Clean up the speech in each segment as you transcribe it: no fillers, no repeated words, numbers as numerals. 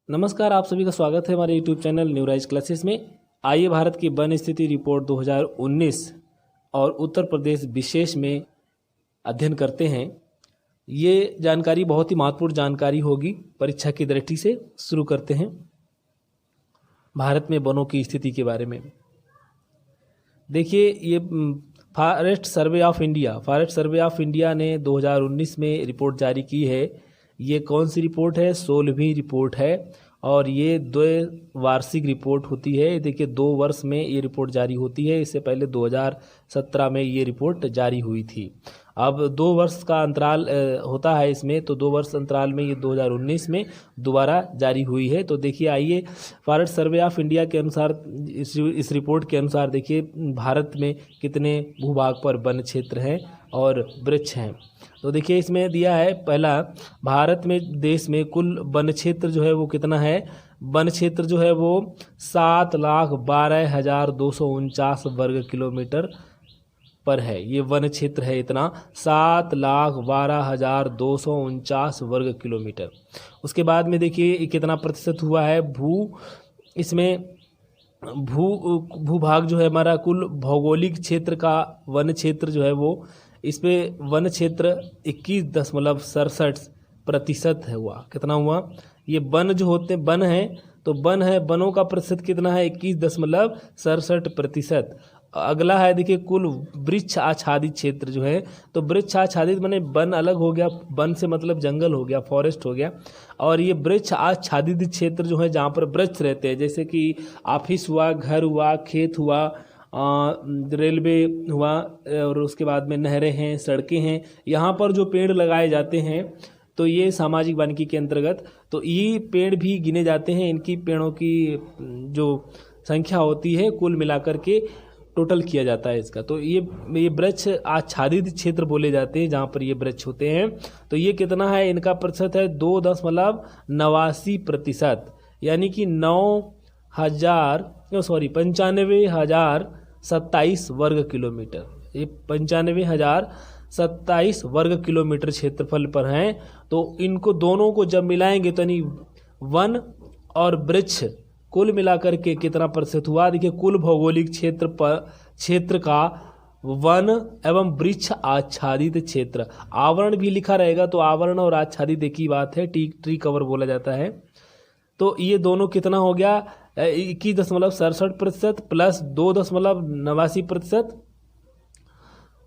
नमस्कार, आप सभी का स्वागत है हमारे YouTube channel new rise classes में। आइए भारत की वन स्थिति रिपोर्ट 2019 और उत्तर प्रदेश विशेष में अध्ययन करते हैं। ये जानकारी बहुत ही महत्वपूर्ण जानकारी होगी परीक्षा की दृष्टि से। शुरू करते हैं भारत में वनों की स्थिति के बारे में। देखिए, ये फॉरेस्ट सर्वे ऑफ इंडिया ने 2019 में रिपोर्ट जारी की है। ये कौन सी रिपोर्ट है? 16वीं रिपोर्ट है और ये द्वैवार्षिक रिपोर्ट होती है। देखिए, 2 वर्ष में ये रिपोर्ट जारी होती है। इससे पहले 2017 में ये रिपोर्ट जारी हुई थी। अब 2 वर्ष का अंतराल होता है इसमें, तो 2 वर्ष अंतराल में ये 2019 में दोबारा जारी हुई है। तो देखिए, आइए फॉरेस्ट सर्वे ऑफ इंडिया के अनुसार इस रिपोर्ट के अनुसार देखिए भारत में कितने भूभाग पर वन क्षेत्र हैं और वृक्ष हैं। तो देखिए, इसमें दिया है पहला, भारत में देश में कुल वन क्षेत्र जो है वो कितना है? वन क्षेत्र जो है वो 7,12,249 वर्ग किलोमीटर पर है। ये वन क्षेत्र है इतना, 7,12,249 वर्ग किलोमीटर। उसके बाद में देखिए ये कितना प्रतिशत हुआ है इसमें भूभाग जो है हमारा कुल भौगोलिक क्षेत्र का वन क्षेत्र जो है वो, इस पे वन क्षेत्र 21.67% है हुआ। कितना हुआ? ये वन जो होते हैं वन है, तो वन है, वनों का प्रतिशत कितना है? 21.67%। अगला है देखिए कुल वृक्ष आच्छादित क्षेत्र जो है, तो वृक्ष आच्छादित माने वन अलग हो गया, वन से मतलब जंगल हो गया, फॉरेस्ट हो गया। और ये वृक्ष आच्छादित क्षेत्र जो है जहाँ पर वृक्ष रहते हैं, जैसे कि ऑफिस हुआ, घर हुआ, खेत हुआ, रेलवे हुआ, और उसके बाद में नहरें हैं, सड़कें हैं, यहाँ पर जो पेड़ लगाए जाते हैं तो ये सामाजिक वानिकी के अंतर्गत तो ये पेड़ भी गिने जाते हैं। इनकी पेड़ों की जो संख्या होती है कुल मिलाकर के टोटल किया जाता है इसका। तो ये वृक्ष आच्छादित क्षेत्र बोले जाते हैं जहाँ पर ये वृक्ष होते हैं। तो ये कितना है? इनका प्रतिशत है 2.89%, यानी कि 95,027 वर्ग किलोमीटर। ये 95,027 वर्ग किलोमीटर क्षेत्रफल पर हैं। तो इनको दोनों को जब मिलाएंगे तो यानी वन और वृक्ष कुल मिलाकर के कितना प्रतिशत हुआ? देखिए, कुल भौगोलिक क्षेत्र का वन एवं वृक्ष आच्छादित क्षेत्र, आवरण भी लिखा रहेगा तो आवरण और आच्छादित एक ही बात है, ट्री कवर बोला जाता है। तो ये दोनों कितना हो गया? 21.67% प्लस 2.89%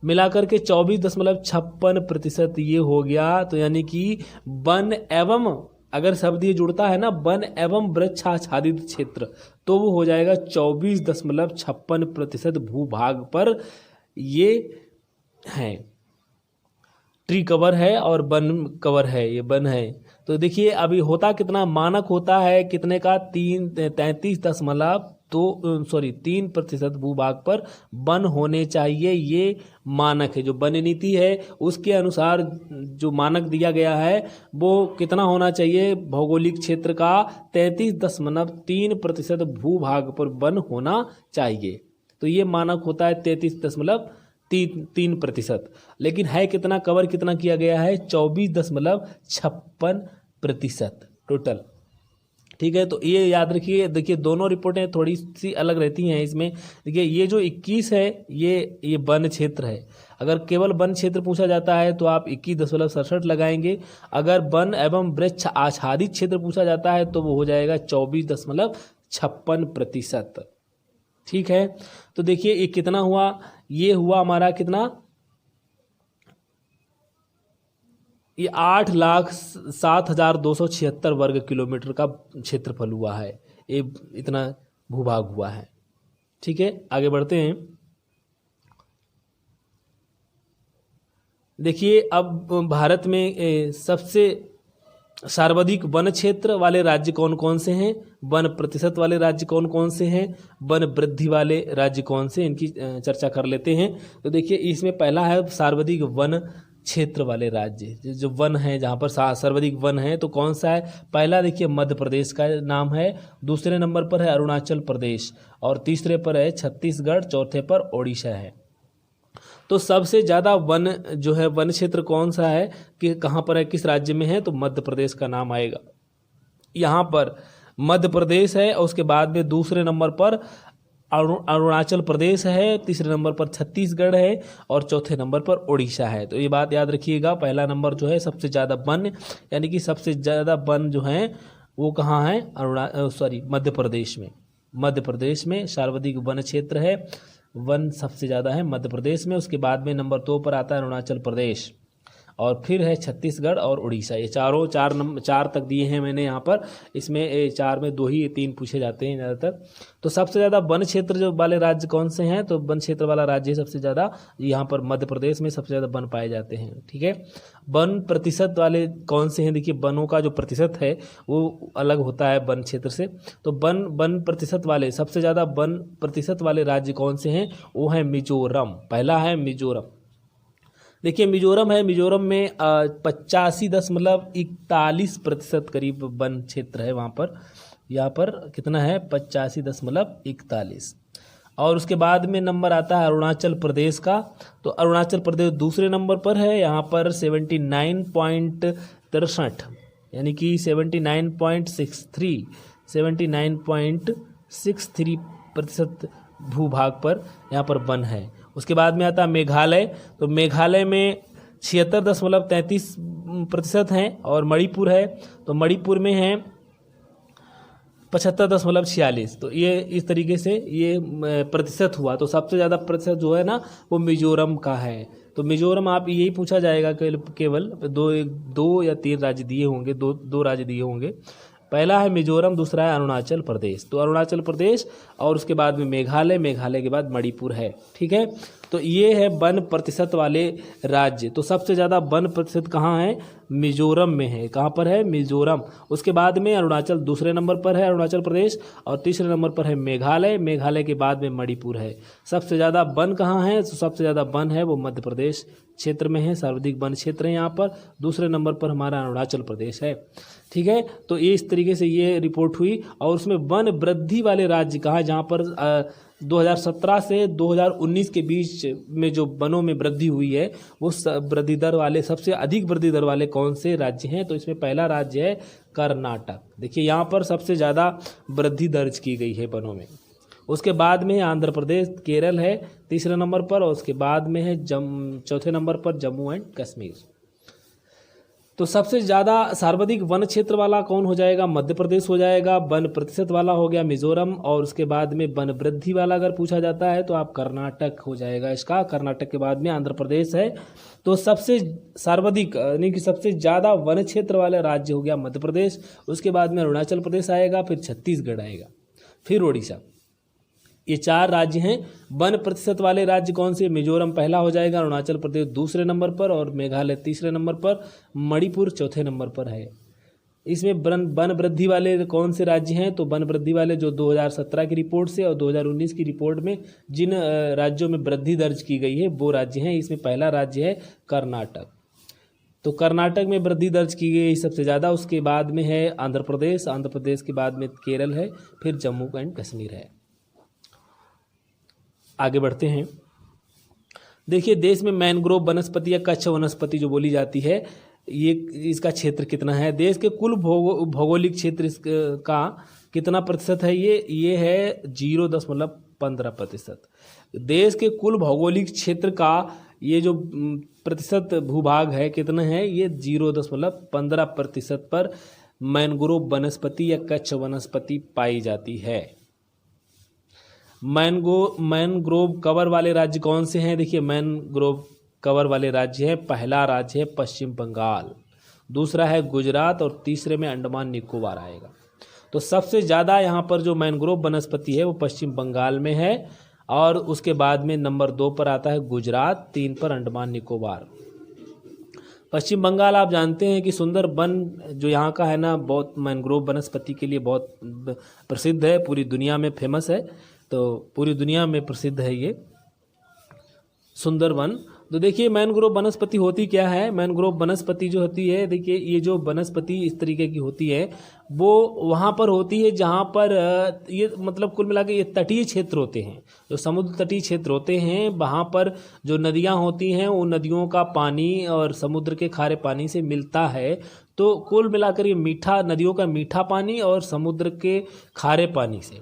मिलाकर के 24.56% ये हो गया। तो यानी कि वन एवं, अगर शब्द ये जुड़ता है ना, वन एवं वृक्ष आच्छादित क्षेत्र, तो वो हो जाएगा 24.56% भूभाग पर ये है, ट्री कवर है और वन कवर है, ये वन है। तो देखिए अभी होता कितना, मानक होता है कितने का? 3% भूभाग पर वन होने चाहिए। ये मानक है, जो वन नीति है उसके अनुसार जो मानक दिया गया है वो कितना होना चाहिए? भौगोलिक क्षेत्र का 33.3% भूभाग पर वन होना चाहिए। तो ये मानक होता है 33.3%। लेकिन है कितना? कवर कितना किया गया है? 24.56% टोटल। ठीक है, तो ये याद रखिए। देखिए, दोनों रिपोर्टें थोड़ी सी अलग रहती हैं इसमें। देखिए, ये जो 21 है ये वन क्षेत्र है। अगर केवल वन क्षेत्र पूछा जाता है तो आप 21.67 लगाएंगे। अगर वन एवं वृक्ष आच्छादित क्षेत्र पूछा जाता है तो वो हो जाएगा 24.56%। ठीक है, तो देखिए ये कितना हुआ? ये हुआ हमारा कितना? ये 8,07,276 वर्ग किलोमीटर का क्षेत्रफल हुआ है। ये इतना भूभाग हुआ है। ठीक है, आगे बढ़ते हैं। देखिए, अब भारत में सबसे सर्वाधिक वन क्षेत्र वाले राज्य कौन कौन से हैं? वन प्रतिशत वाले राज्य कौन कौन से हैं? वन वृद्धि वाले राज्य कौन से? इनकी चर्चा कर लेते हैं। तो देखिए, इसमें पहला है सर्वाधिक वन क्षेत्र वाले राज्य, जो वन है जहाँ पर सर्वाधिक वन है, तो कौन सा है? पहला देखिए मध्य प्रदेश का नाम है, दूसरे नंबर पर है अरुणाचल प्रदेश, और तीसरे पर है छत्तीसगढ़, चौथे पर ओडिशा है। तो सबसे ज़्यादा वन जो है, वन क्षेत्र कौन सा है कि कहाँ पर है, किस राज्य में है? तो मध्य प्रदेश का नाम आएगा। यहाँ पर मध्य प्रदेश है, और उसके बाद में दूसरे नंबर पर अरुणाचल प्रदेश है, तीसरे नंबर पर छत्तीसगढ़ है, और चौथे नंबर पर उड़ीसा है। तो ये बात याद रखिएगा, पहला नंबर जो है सबसे ज़्यादा वन, यानी कि सबसे ज़्यादा वन जो हैं वो कहाँ है, मध्य प्रदेश में। मध्य प्रदेश में सर्वाधिक वन क्षेत्र है, वन सबसे ज़्यादा है मध्य प्रदेश में। उसके बाद में नंबर 2 पर आता है अरुणाचल प्रदेश, और फिर है छत्तीसगढ़ और उड़ीसा। ये चारों चार तक दिए हैं मैंने यहाँ पर। इसमें 4 में 2 ही 3 पूछे जाते हैं ज़्यादातर। तो सबसे ज़्यादा वन क्षेत्र जो वाले राज्य कौन से हैं, तो वन क्षेत्र वाला राज्य सबसे ज़्यादा यहाँ पर मध्य प्रदेश में सबसे ज़्यादा वन पाए जाते हैं। ठीक है, वन प्रतिशत वाले कौन से हैं, देखिए वनों का जो प्रतिशत है वो अलग होता है वन क्षेत्र से। तो वन प्रतिशत वाले सबसे ज़्यादा वन प्रतिशत वाले राज्य कौन से हैं, वो है मिजोरम। पहला है मिजोरम। देखिए मिजोरम है, मिजोरम में 85.41% करीब वन क्षेत्र है वहाँ पर। यहाँ पर कितना है, 85.41। और उसके बाद में नंबर आता है अरुणाचल प्रदेश का। तो अरुणाचल प्रदेश दूसरे नंबर पर है, यहाँ पर 79.63, यानी कि 79.63% भूभाग पर यहाँ पर वन है। उसके बाद में आता है मेघालय। तो मेघालय में 76.33% हैं, और मणिपुर है, तो मणिपुर में है 75.46। तो ये इस तरीके से ये प्रतिशत हुआ। तो सबसे ज़्यादा प्रतिशत जो है ना वो मिजोरम का है। तो मिजोरम आप यही पूछा जाएगा केवल 2 या 3 राज्य दिए होंगे, दो राज्य दिए होंगे। पहला है मिजोरम, दूसरा है अरुणाचल प्रदेश। तो अरुणाचल प्रदेश और उसके बाद में मेघालय, मेघालय के बाद मणिपुर है। ठीक है, तो ये है वन प्रतिशत वाले राज्य। तो सबसे ज़्यादा वन प्रतिशत कहाँ है, मिजोरम में है। कहाँ पर है, मिजोरम। उसके बाद में अरुणाचल दूसरे नंबर पर है, अरुणाचल प्रदेश, और तीसरे नंबर पर है मेघालय, मेघालय के बाद में मणिपुर है। सबसे ज़्यादा वन कहाँ है, तो सबसे ज़्यादा वन है वो मध्य प्रदेश क्षेत्र में है, सर्वाधिक वन क्षेत्र है यहाँ पर। दूसरे नंबर पर हमारा अरुणाचल प्रदेश है। ठीक है, तो ये इस तरीके से ये रिपोर्ट हुई। और उसमें वन वृद्धि वाले राज्य कहाँ, जहाँ पर 2017 से 2019 के बीच में जो वनों में वृद्धि हुई है वो वृद्धि दर वाले, सबसे अधिक वृद्धि दर वाले कौन से राज्य हैं, तो इसमें पहला राज्य है कर्नाटक। देखिए यहाँ पर सबसे ज़्यादा वृद्धि दर्ज की गई है वनों में। उसके बाद में आंध्र प्रदेश, केरल है तीसरे नंबर पर, और उसके बाद में है चौथे नंबर पर जम्मू एंड कश्मीर। तो सबसे ज़्यादा सर्वाधिक वन क्षेत्र वाला कौन हो जाएगा, मध्य प्रदेश हो जाएगा। वन प्रतिशत वाला हो गया मिजोरम, और उसके बाद में वन वृद्धि वाला अगर पूछा जाता है तो आप कर्नाटक हो जाएगा इसका। कर्नाटक के बाद में आंध्र प्रदेश है। तो सबसे सर्वाधिक यानी कि सबसे ज़्यादा वन क्षेत्र वाला राज्य हो गया मध्य प्रदेश। उसके बाद में अरुणाचल प्रदेश आएगा, फिर छत्तीसगढ़ आएगा, फिर उड़ीसा। ये 4 राज्य हैं। वन प्रतिशत वाले राज्य कौन से, मिजोरम पहला हो जाएगा, अरुणाचल प्रदेश दूसरे नंबर पर, और मेघालय तीसरे नंबर पर, मणिपुर चौथे नंबर पर है। इसमें वन वृद्धि वाले कौन से राज्य हैं, तो वन वृद्धि वाले जो 2017 की रिपोर्ट से और 2019 की रिपोर्ट में जिन राज्यों में वृद्धि दर्ज की गई है वो राज्य हैं। इसमें पहला राज्य है कर्नाटक। तो कर्नाटक में वृद्धि दर्ज की गई सबसे ज़्यादा। उसके बाद में है आंध्र प्रदेश, आंध्र प्रदेश के बाद में केरल है, फिर जम्मू एंड कश्मीर है। आगे बढ़ते हैं। देखिए देश में मैनग्रोव वनस्पति या कच्छ वनस्पति जो बोली जाती है, ये इसका क्षेत्र कितना है, देश के कुल भौगोलिक क्षेत्र का कितना प्रतिशत है, ये है 0.15%। देश के कुल भौगोलिक क्षेत्र का ये जो प्रतिशत भूभाग है कितना है, ये 0.15% पर मैनग्रोव वनस्पति या कच्छ वनस्पति पाई जाती है। मैनग्रोव कवर वाले राज्य कौन से हैं, देखिए मैनग्रोव कवर वाले राज्य है, पहला राज्य है पश्चिम बंगाल, दूसरा है गुजरात, और तीसरे में अंडमान निकोबार आएगा। तो सबसे ज़्यादा यहाँ पर जो मैनग्रोव वनस्पति है वो पश्चिम बंगाल में है, और उसके बाद में नंबर 2 पर आता है गुजरात, 3 पर अंडमान निकोबार। पश्चिम बंगाल आप जानते हैं कि सुंदर वन जो यहाँ का है ना, बहुत मैनग्रोव वनस्पति के लिए बहुत प्रसिद्ध है, पूरी दुनिया में फेमस है। तो पूरी दुनिया में प्रसिद्ध है ये सुंदरवन। तो देखिए मैनग्रोव वनस्पति होती क्या है, मैनग्रोव वनस्पति जो होती है, देखिए ये जो वनस्पति इस तरीके की होती है वो वहाँ पर होती है जहाँ पर ये मतलब कुल मिला के ये तटीय क्षेत्र होते हैं, जो समुद्र तटीय क्षेत्र होते हैं, वहाँ पर जो नदियाँ होती हैं उन नदियों का पानी और समुद्र के खारे पानी से मिलता है, तो कुल मिलाकर ये मीठा, नदियों का मीठा पानी और समुद्र के खारे पानी से,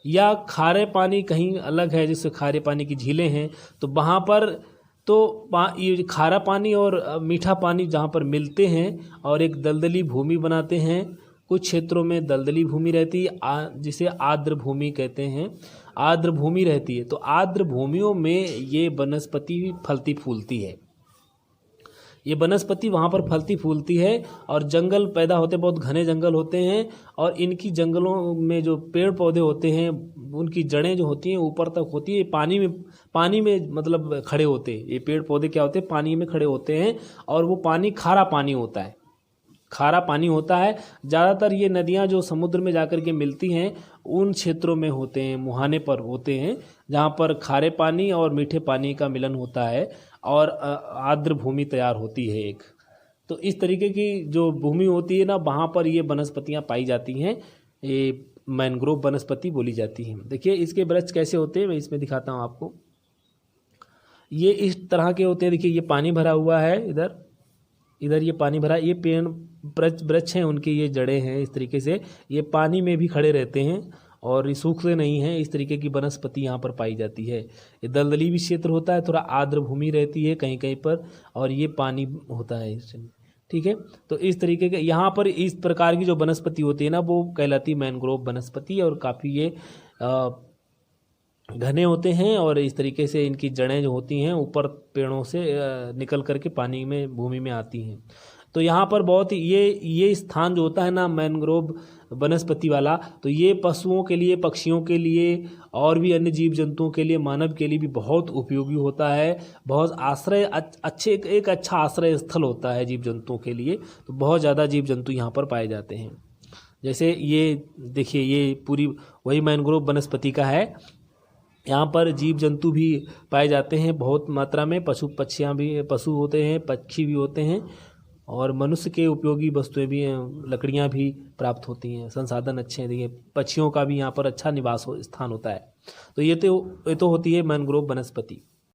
या खारे पानी कहीं अलग है जैसे खारे पानी की झीलें हैं, तो वहाँ पर तो ये खारा पानी और मीठा पानी जहाँ पर मिलते हैं और एक दलदली भूमि बनाते हैं। कुछ क्षेत्रों में दलदली भूमि रहती है, जिसे आर्द्र भूमि कहते हैं, आर्द्र भूमि रहती है। तो आर्द्र भूमियों में ये वनस्पति फलती फूलती है, ये वनस्पति वहाँ पर फलती फूलती है और जंगल पैदा होते, बहुत घने जंगल होते हैं। और इनकी जंगलों में जो पेड़ पौधे होते हैं उनकी जड़ें जो होती हैं ऊपर तक होती है, पानी में मतलब खड़े होते हैं। ये पेड़ पौधे क्या होते हैं, पानी में खड़े होते हैं और वो पानी खारा पानी होता है, खारा पानी होता है। ज़्यादातर ये नदियाँ जो समुद्र में जाकर के मिलती हैं उन क्षेत्रों में होते हैं, मुहाने पर होते हैं, जहाँ पर खारे पानी और मीठे पानी का मिलन होता है और आर्द्र भूमि तैयार होती है एक। तो इस तरीके की जो भूमि होती है ना, वहाँ पर ये वनस्पतियाँ पाई जाती हैं, ये मैंग्रोव वनस्पति बोली जाती हैं। देखिए इसके वृक्ष कैसे होते हैं, मैं इसमें दिखाता हूँ आपको। ये इस तरह के होते हैं। देखिए ये पानी भरा हुआ है, इधर ये पानी भरा, ये पेड़ वृक्ष हैं, उनकी ये जड़ें हैं। इस तरीके से ये पानी में भी खड़े रहते हैं और ये सूखते नहीं हैं। इस तरीके की वनस्पति यहाँ पर पाई जाती है। ये दलदली भी क्षेत्र होता है, थोड़ा आर्द्र भूमि रहती है कहीं कहीं पर, और ये पानी होता है इसमें, ठीक है। तो इस तरीके के यहाँ पर इस प्रकार की जो वनस्पति होती है ना, वो कहलाती है मैंग्रोव वनस्पति, और काफ़ी ये घने होते हैं और इस तरीके से इनकी जड़ें जो होती हैं ऊपर पेड़ों से निकल करके पानी में, भूमि में आती हैं। तो यहाँ पर बहुत ये स्थान जो होता है ना मैंग्रोव वनस्पति वाला, तो ये पशुओं के लिए, पक्षियों के लिए और भी अन्य जीव जंतुओं के लिए, मानव के लिए भी बहुत उपयोगी होता है। बहुत आश्रय एक अच्छा आश्रय स्थल होता है जीव जंतुओं के लिए। तो बहुत ज़्यादा जीव जंतु यहाँ पर पाए जाते हैं। जैसे ये देखिए, ये पूरी वही मैंग्रोव वनस्पति का है। यहाँ पर जीव जंतु भी पाए जाते हैं बहुत मात्रा में, पक्षियाँ भी, पशु होते हैं, पक्षी भी होते हैं, और मनुष्य के उपयोगी वस्तुएं भी, लकड़ियाँ भी प्राप्त होती हैं। संसाधन अच्छे हैं। देखिए पक्षियों का भी यहाँ पर अच्छा निवास स्थान होता है। तो ये तो होती है मैंग्रोव वनस्पति।